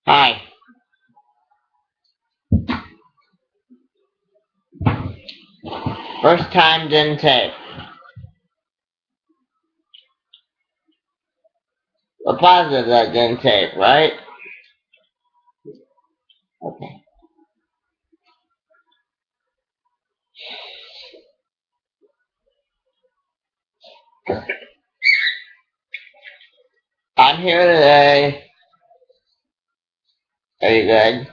Hi. First time didn't tape. We're positive that didn't tape, right? Okay. I'm here today. Are you good?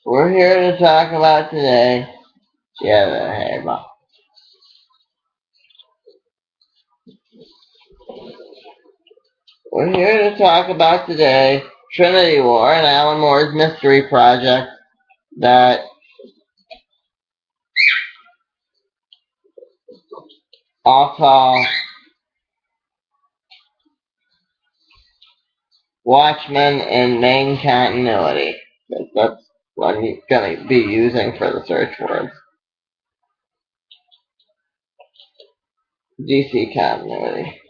We're here to talk about today. Yeah, hey, Bob. We're here to talk about today Trinity War and Alan Moore's mystery project that I'll call Watchmen in Main Continuity. That's what he's going to be using for the search words. DC continuity.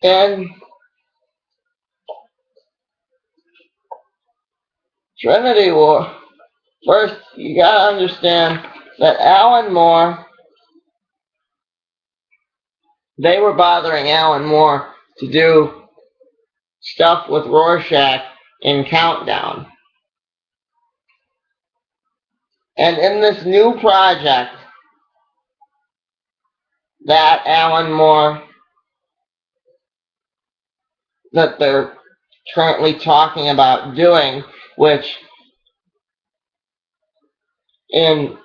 And Trinity War. First, you gotta understand that Alan Moore, they were bothering Alan Moore to do stuff with Rorschach in Countdown. And in this new project that Alan Moore, that they're currently talking about doing, which in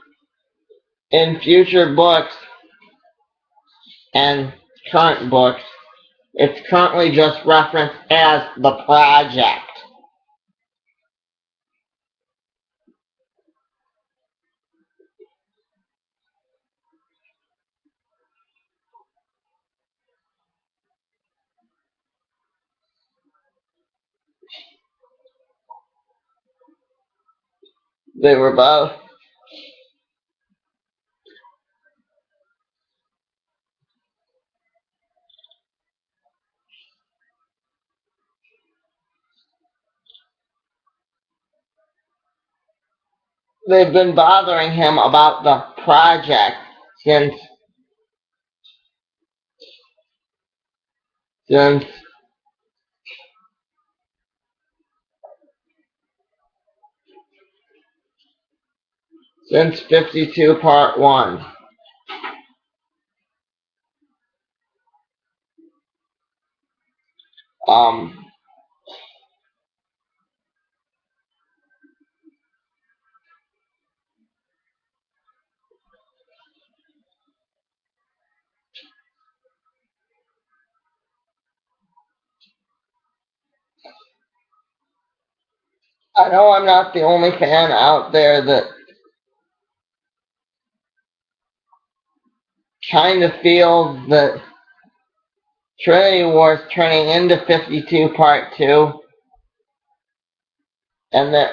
future books and current books, it's currently just referenced as the project. They were both. They've been bothering him about the project since since since 52 Part 1. Um, I know I'm not the only fan out there that kind of feels that Trinity War is turning into 52 Part 2, and that,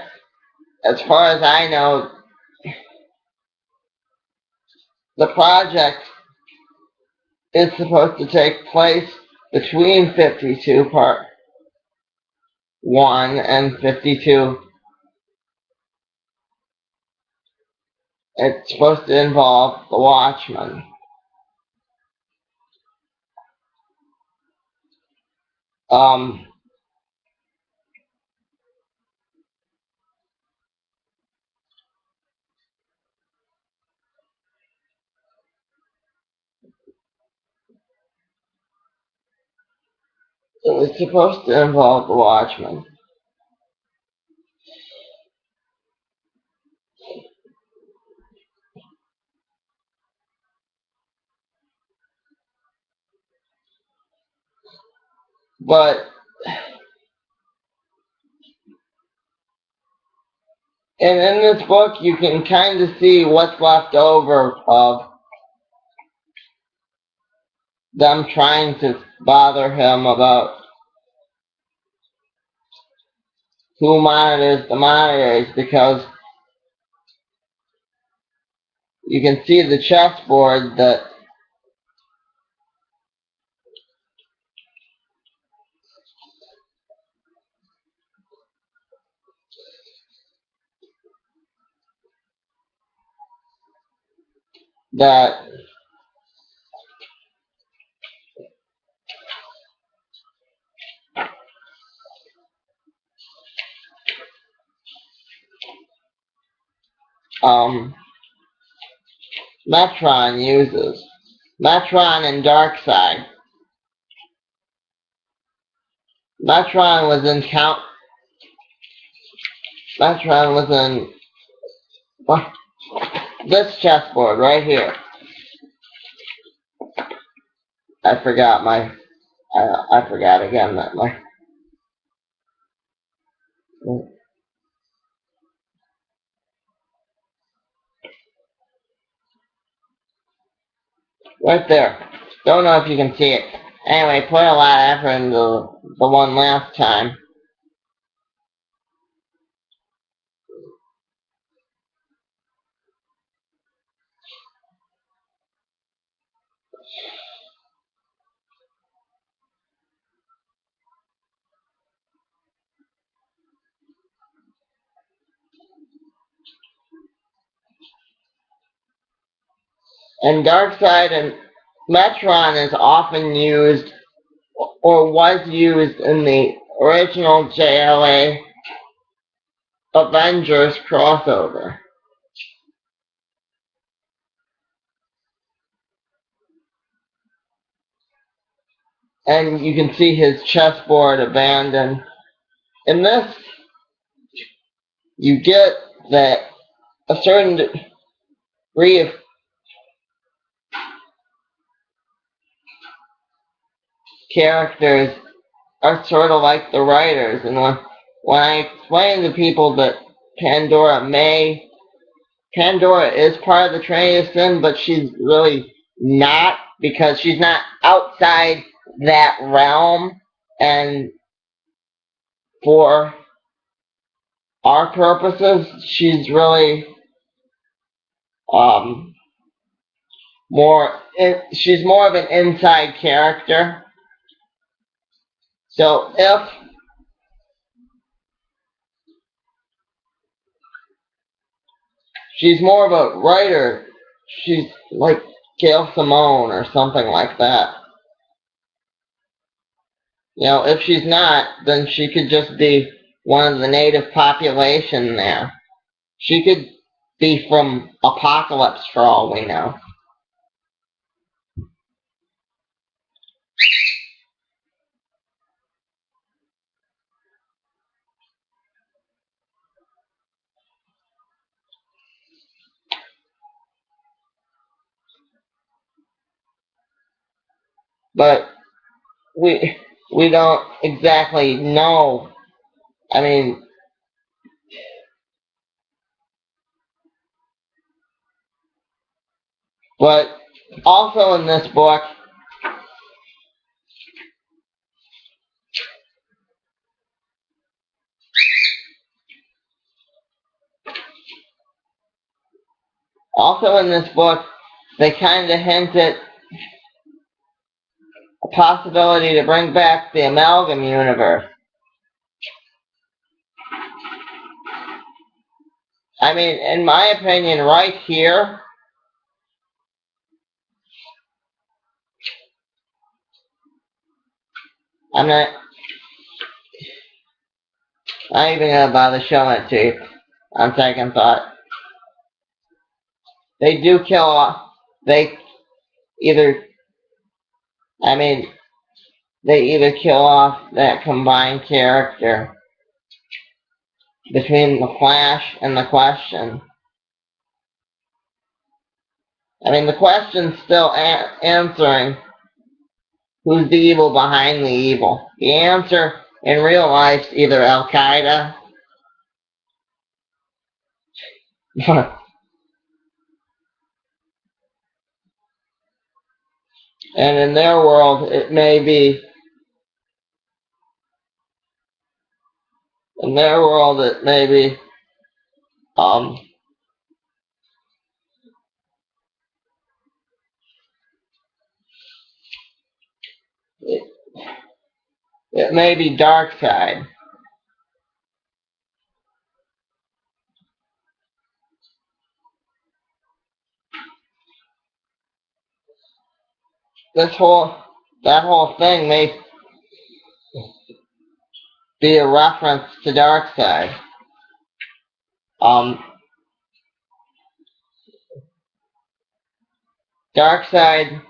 as far as I know, the project is supposed to take place between 52 Part 1 and 52. It's supposed to involve the Watchmen. Um, it's supposed to involve the Watchmen. But And in this book, you can kind of see what's left over of them trying to bother him about who monitors the monitors, because you can see the chessboard that Metron uses. Metron and Darkseid. Metron was in count. Metron was in this chessboard right here. I forgot my. I forgot again that my. Right there. Don't know if you can see it. Anyway, put a lot of effort into the one last time. And Darkseid and Metron is often used, or was used in the original JLA Avengers crossover. And you can see his chessboard abandoned. In this, you get that a certain degree of characters are sort of like the writers. And when I explain to people that Pandora is part of the Trinity of Sin, but she's really not, because she's not outside that realm. And for our purposes, she's really um, she's more of an inside character. So if she's more of a writer, she's like Gail Simone or something like that. You know, if she's not, then she could just be one of the native population there. She could be from Apocalypse for all we know. But we don't exactly know. I mean, but also in this book, they kind of hint at a possibility to bring back the Amalgam universe. I mean, in my opinion, right here, I'm not even going to bother showing it to you on second thought. They do kill off, they either, I mean, they either kill off that combined character between the Flash and the Question. I mean, the Question's still answering who's the evil behind the evil. The answer in real life is either Al-Qaeda And in their world, it may be, in their world, it may be, um, it, it may be dark side. This whole, that whole thing may be a reference to dark side. Um, dark side,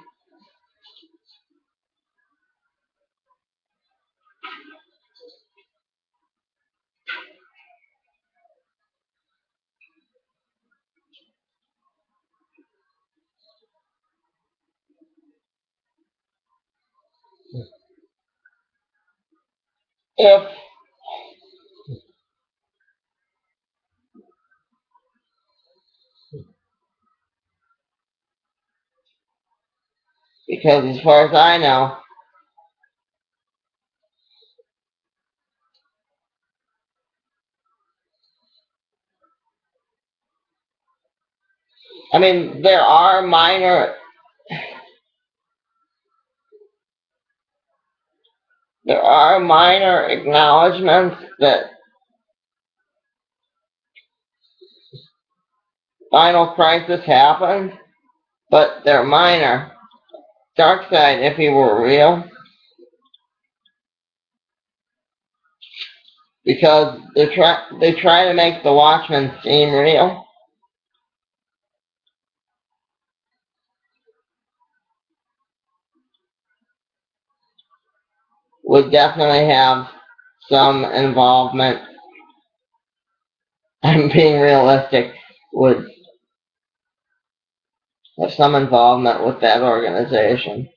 if, because as far as I know, I mean, there are minor acknowledgments that final crisis happened, but they're minor. Darkseid, if he were real, because they try to make the Watchmen seem real, would definitely have some involvement. I'm being realistic. Would have some involvement with that organization.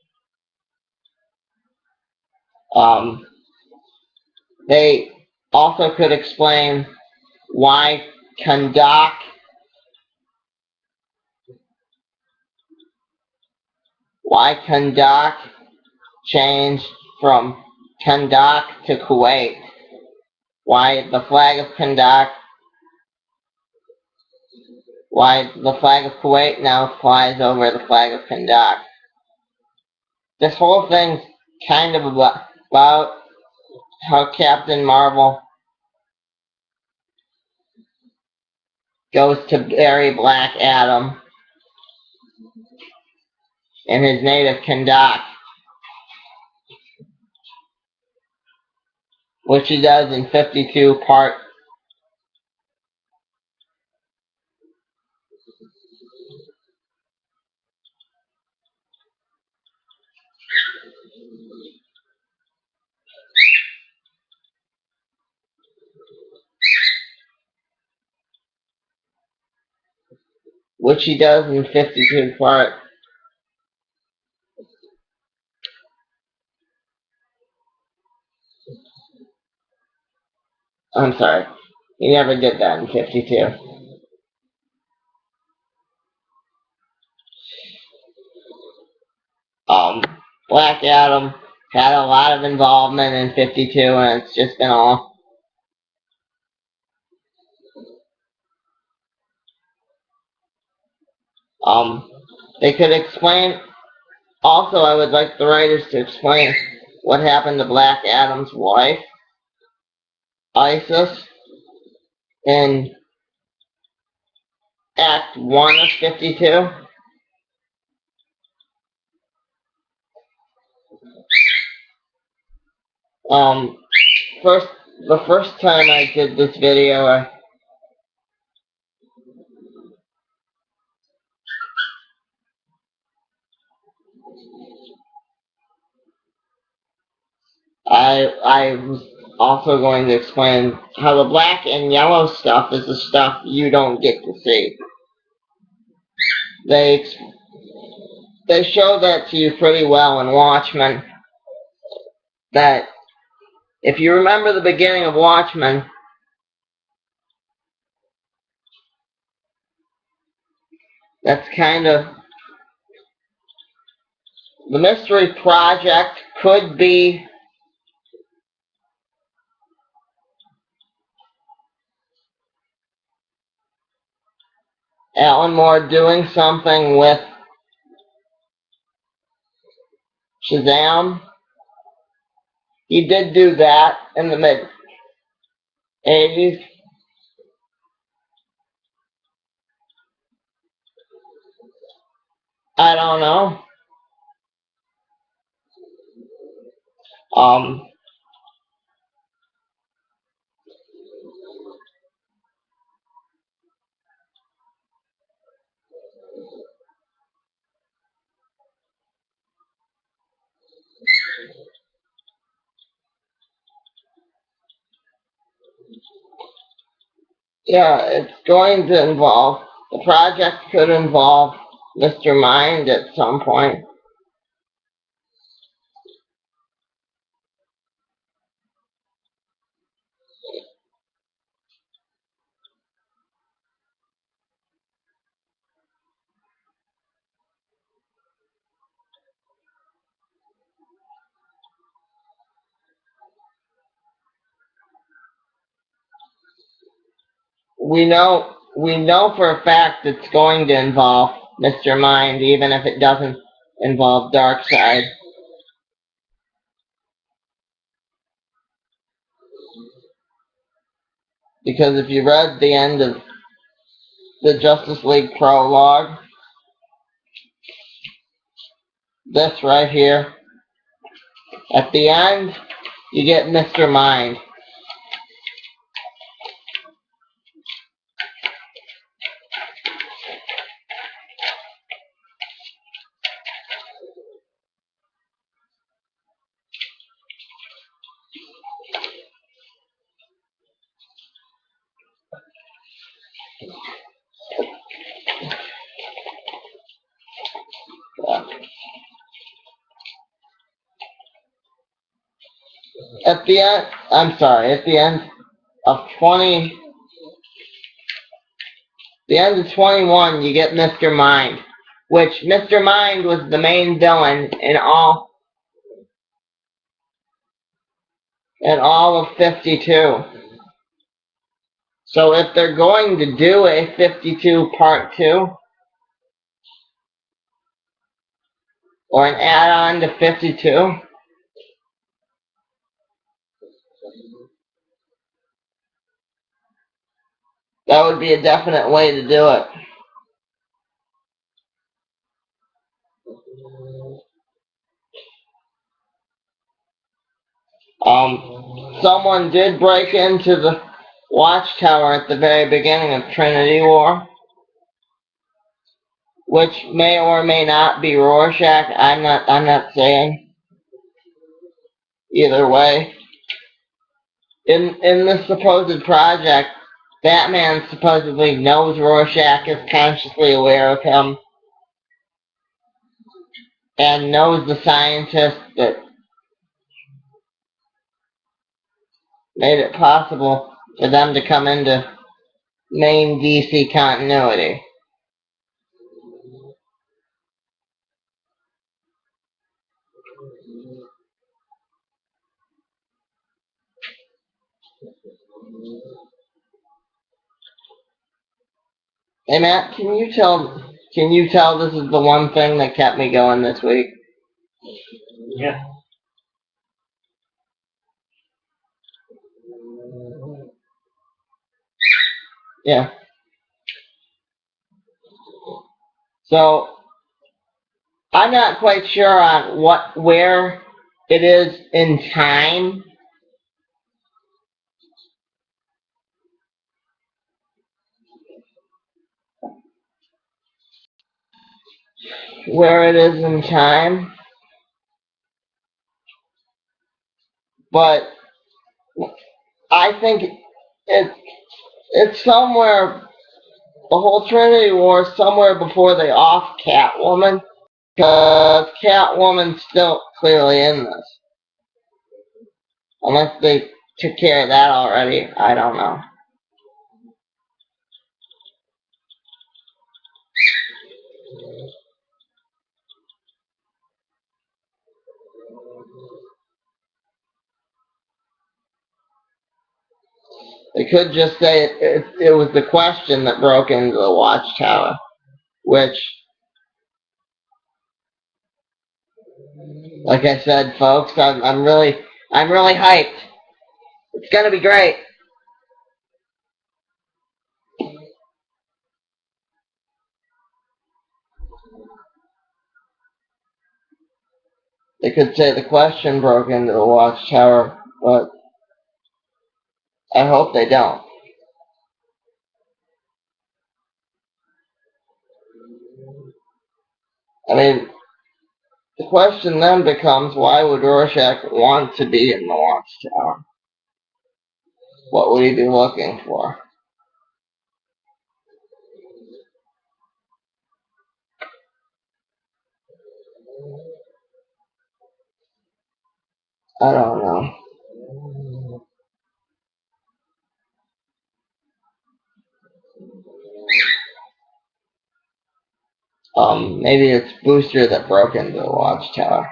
Um, they also could explain why Kandak changed from Kandak to Kuwait. Why the flag of Kandak, why the flag of Kuwait now flies over the flag of Kandak. This whole thing's kind of about how Captain Marvel goes to bury Black Adam in his native Kandak, which he does in 52 part. Which he does in 52 part. I'm sorry. He never did that in 52. Um, Black Adam had a lot of involvement in 52, and it's just been all. Um, they could explain. Also, I would like the writers to explain what happened to Black Adam's wife, Isis, in Act 1 of 52. Um, first, the first time I did this video, I was also going to explain how the black and yellow stuff is the stuff you don't get to see. They they show that to you pretty well in Watchmen. That if you remember the beginning of Watchmen, That's kind of the mystery project. Could be Alan Moore doing something with Shazam. He did do that in the mid 80s. I don't know. Um, yeah, it's going to involve, the project could involve Mr. Mind at some point. We know for a fact it's going to involve Mr. Mind, even if it doesn't involve Darkseid. Because if you read the end of the Justice League prologue, this right here, at the end, you get Mr. Mind. At the end, I'm sorry, at the end of 20, the end of 21, you get Mr. Mind, which Mr. Mind was the main villain in all of 52. So if they're going to do a 52 part 2, or an add-on to 52, that would be a definite way to do it. Someone did break into the watchtower at the very beginning of Trinity War, which may or may not be Rorschach. I'm not saying. Either way, in this supposed project, Batman supposedly knows Rorschach, is consciously aware of him, and knows the scientist that made it possible for them to come into main DC continuity. Hey Matt, can you tell this is the one thing that kept me going this week? Yeah. Yeah. So I'm not quite sure on where it is in time. Where it is in time, but I think it's somewhere. The whole Trinity War is somewhere before they off Catwoman, because Catwoman's still clearly in this, unless they took care of that already. I don't know. They could just say it was the question that broke into the watchtower, which, like I said, folks, I'm really hyped. It's gonna be great. They could say the question broke into the watchtower, but I hope they don't. I mean, the question then becomes, why would Rorschach want to be in the watchtower? What would he be looking for? I don't know. Maybe it's Booster that broke into the watchtower.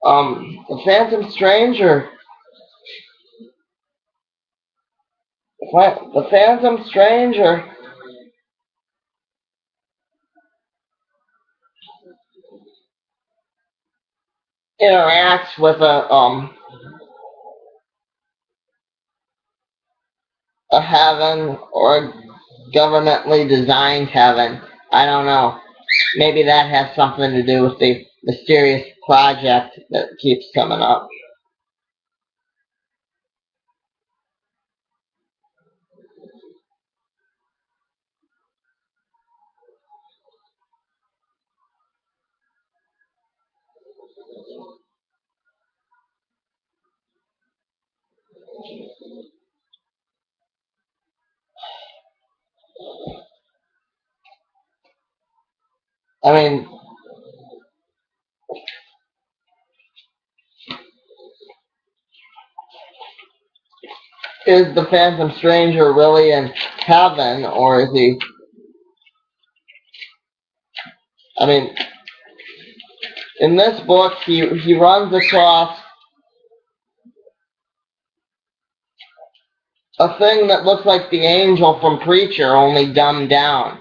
The Phantom Stranger. The Phantom Stranger interacts with a heaven or a governmentally designed heaven. I don't know. Maybe that has something to do with the mysterious project that keeps coming up. I mean, is the Phantom Stranger really in heaven, or is he? I mean, in this book, he runs across a thing that looks like the angel from Preacher, only dumbed down.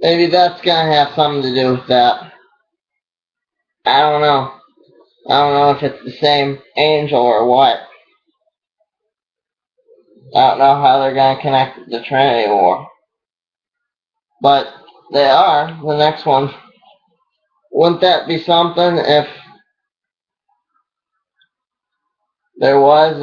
Maybe that's gonna have something to do with that. I don't know. I don't know if it's the same angel or what. I don't know how they're gonna connect the Trinity War. But they are. The next one. Wouldn't that be something if there was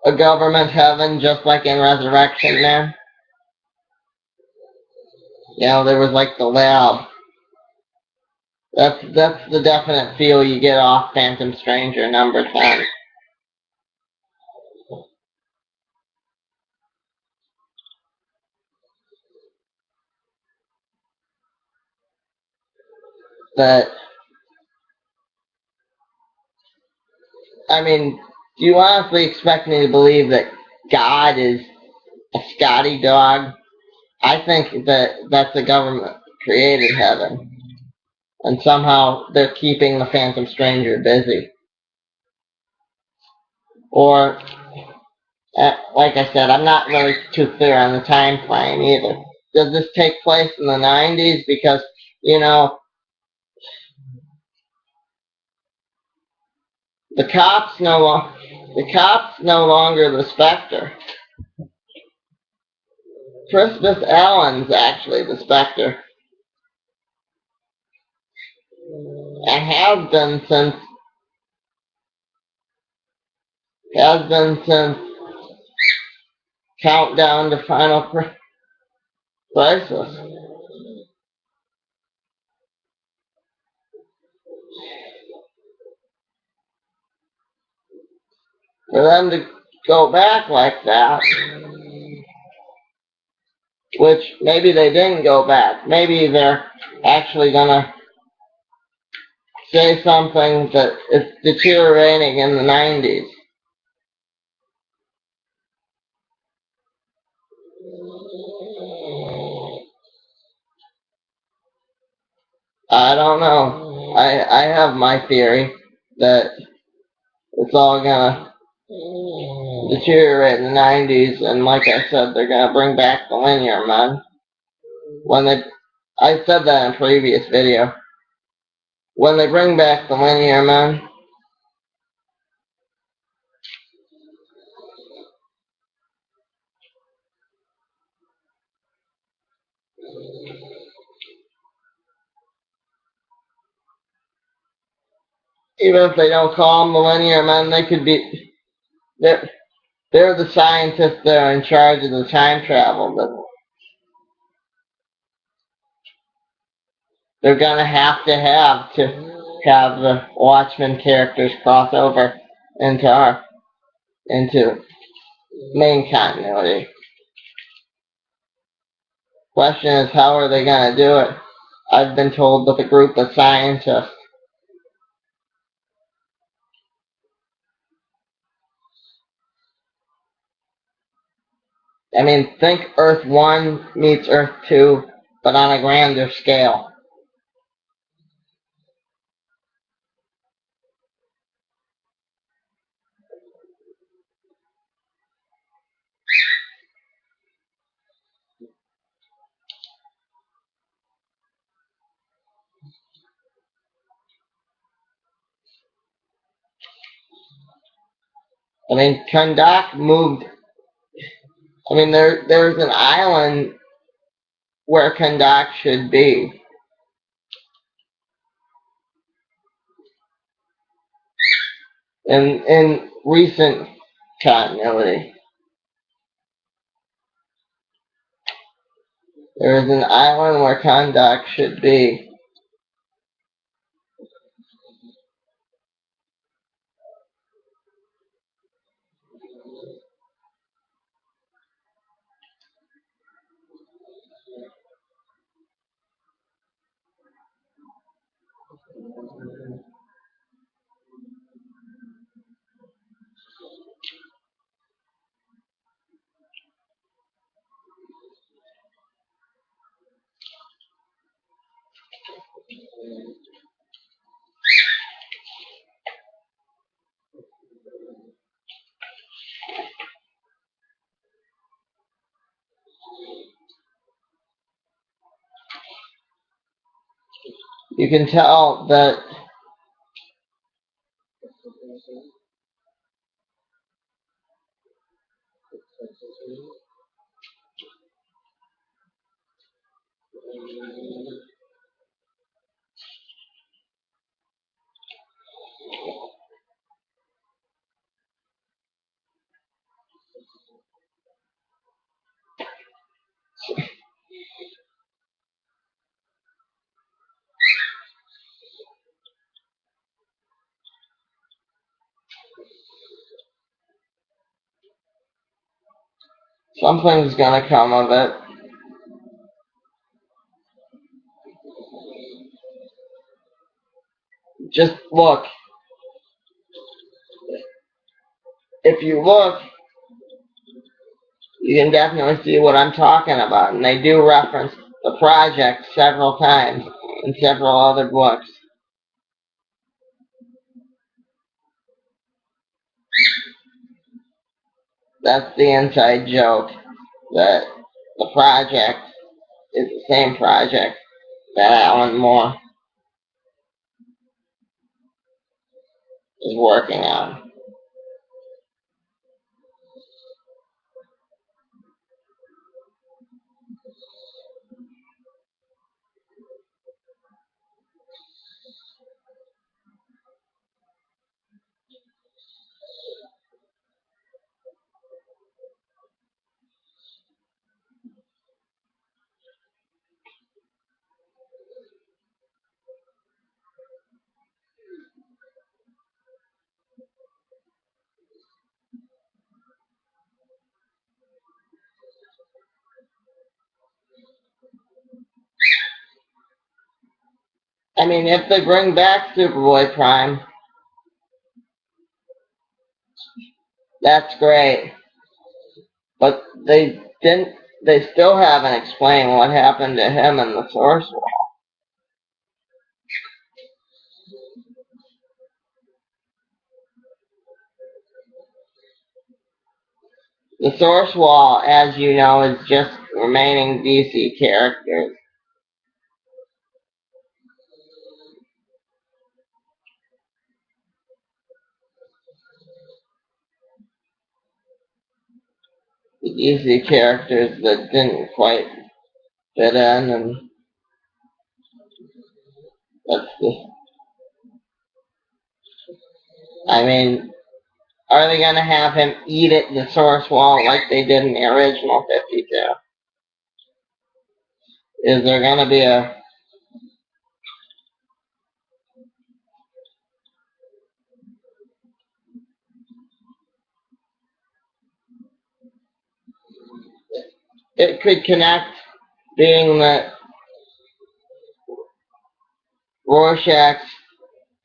a government heaven just like in Resurrection Man? You know, there was like the lab. That's the definite feel you get off Phantom Stranger #10. That, I mean, do you honestly expect me to believe that God is a Scotty dog? I think that that's a government created heaven, and somehow they're keeping the Phantom Stranger busy. Or, like I said, I'm not really too clear on the time frame either. Does this take place in the 90s? Because, you know, the cops no longer the Spectre. Crispus Allen's actually the Spectre, and has been since Countdown to Final Crisis. for them to go back like that, which maybe they didn't go back. Maybe they're actually gonna say something that is deteriorating in the 90s. I don't know. I have my theory that it's all gonna deteriorate in the 90s, and like I said, they're gonna bring back the linear men. When they, I said that in a previous video. When they bring back the linear men, even if they don't call them the linear men, they could be. They're the scientists that are in charge of the time travel. But they're gonna have to have the Watchmen characters cross over into main continuity. Question is, how are they gonna do it? I've been told with a group of scientists. I mean, think Earth 1 meets Earth 2, but on a grander scale. I mean, Kahndaq moved. I mean, there's an island where Kahndaq should be. In recent continuity, there is an island where Kahndaq should be. You can tell that something's gonna come of it. Just look. If you look, you can definitely see what I'm talking about. And they do reference the project several times in several other books. That's the inside joke, that the project is the same project that Alan Moore is working on. I mean, if they bring back Superboy Prime, that's great. But they didn't. They still haven't explained what happened to him in the Source Wall. The Source Wall, as you know, is just remaining DC characters. The DC characters that didn't quite fit in, and that's the. I mean, are they going to have him eat at the Source Wall like they did in the original 52? Is there going to be a. It could connect, being that Rorschach's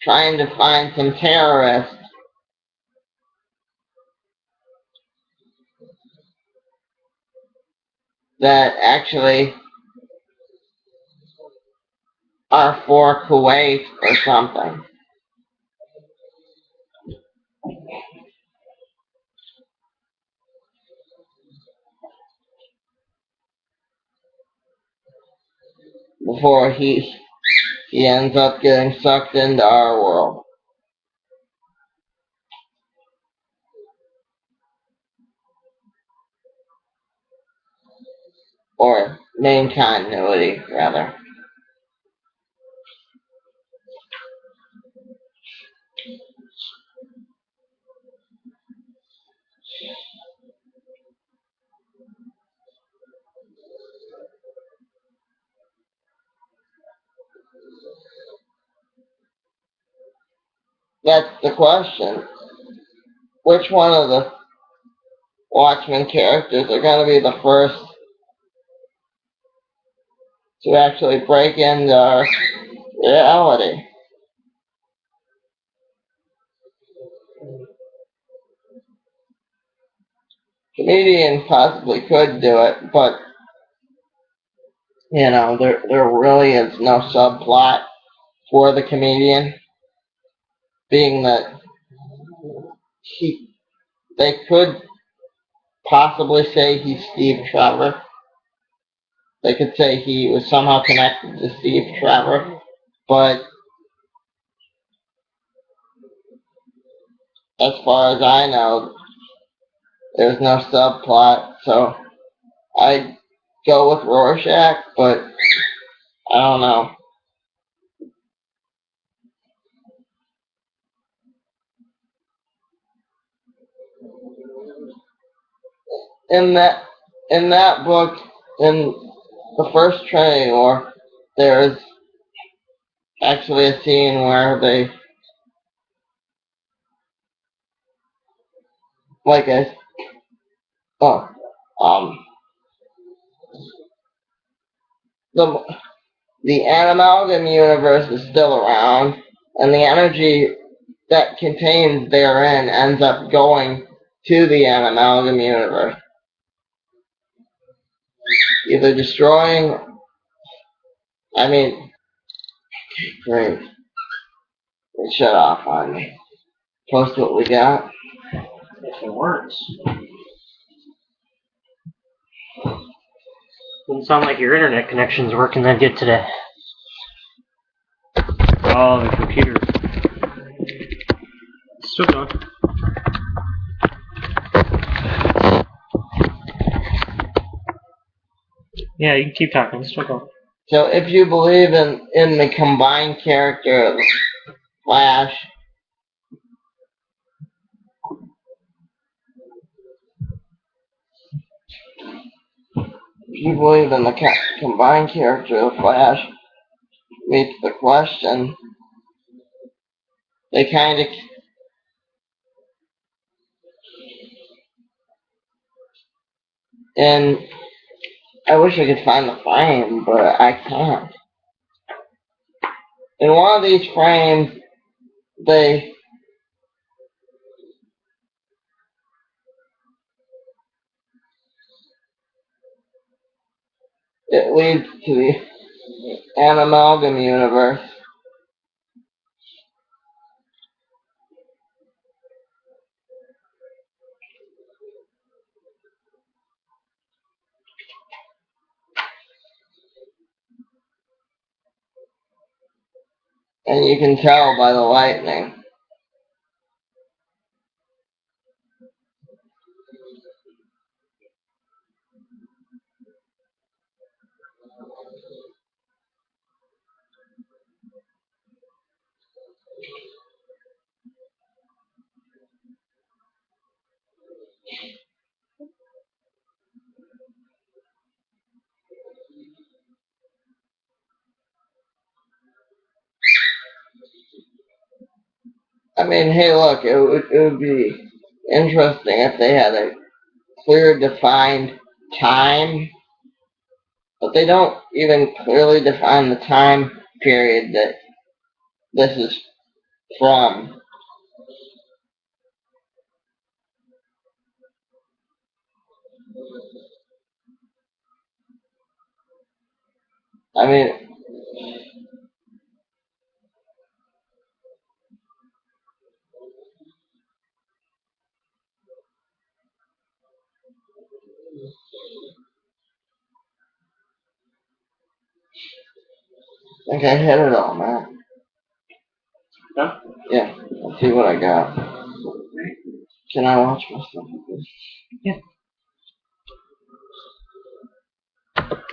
trying to find some terrorists that actually are for Kuwait or something. Before he ends up getting sucked into our world. Or main continuity, rather. That's the question. Which one of the Watchmen characters are going to be the first to actually break into our reality? Comedian possibly could do it, but there really is no subplot for the comedian, being that he they could possibly say he's Steve Trevor. They could say he was somehow connected to Steve Trevor, but as far as I know, there's no subplot, so I'd go with Rorschach, but I don't know. In that in that book, in the first Trinity War, there's actually a scene where they, like I, oh, um, the the Amalgam universe is still around, and the energy that contains therein ends up going to the Amalgam universe, either destroying. I mean, great. It shut off on me. Post what we got. If it works. Doesn't sound like your internet connection's working that good today. Oh, the computer. Still going. Yeah, you can keep talking. Still going. So if you believe in the combined character of Flash, if you believe in the combined character of Flash meets the question, they kind of, and I wish I could find the frame, but I can't. in one of these frames, they it leads to the an amalgam universe. And you can tell by the lightning. I mean, hey, look, it would be interesting if they had a clear, defined time, but they don't even clearly define the time period that this is from. I mean, I think I hit it all, man. Huh? Yeah, let's see what I got. Can I watch my stuff? Yeah.